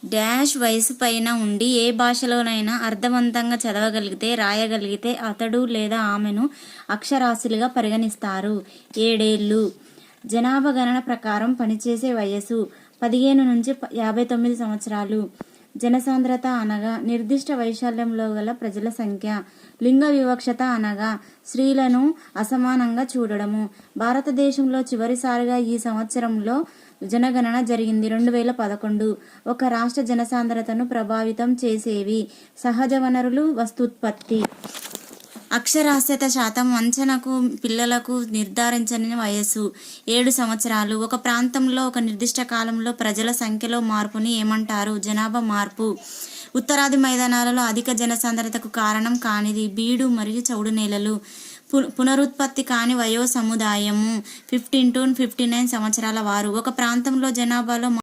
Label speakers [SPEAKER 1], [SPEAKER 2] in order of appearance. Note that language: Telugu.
[SPEAKER 1] డాష్ వయసు పైన ఉండి ఏ భాషలోనైనా అర్థవంతంగా చదవగలిగితే రాయగలిగితే అతడు లేదా ఆమెను అక్షరాస్యులుగా పరిగణిస్తారు. 7 ఏళ్లు. జనాభా గణన ప్రకారం పనిచేసే వయసు 15 నుంచి 59 సంవత్సరాలు. జనసాంద్రత అనగా నిర్దిష్ట వైశాల్యంలో గల ప్రజల సంఖ్య. లింగ వివక్షత అనగా స్త్రీలను అసమానంగా చూడడము. భారతదేశంలో చివరిసారిగా ఈ సంవత్సరంలో జనగణన జరిగింది 2011. ఒక రాష్ట్ర జనసాంద్రతను ప్రభావితం చేసేవి సహజ వనరులు, వస్తూత్పత్తి. అక్షరాస్యత శాతం అంచనాకు పిల్లలకు నిర్ధారించని వయస్సు 7 సంవత్సరాలు. ఒక ప్రాంతంలో ఒక నిర్దిష్ట కాలంలో ప్రజల సంఖ్యలో మార్పుని ఏమంటారు? జనాభా మార్పు. ఉత్తరాది మైదానాలలో అధిక జనసాంద్రతకు కారణం కానిది బీడు మరియు చౌడు నేలలు. పునరుత్పత్తి కాని వయో సముదాయము 15 to 59 సంవత్సరాల వారు. ఒక ప్రాంతంలో జనాభాలో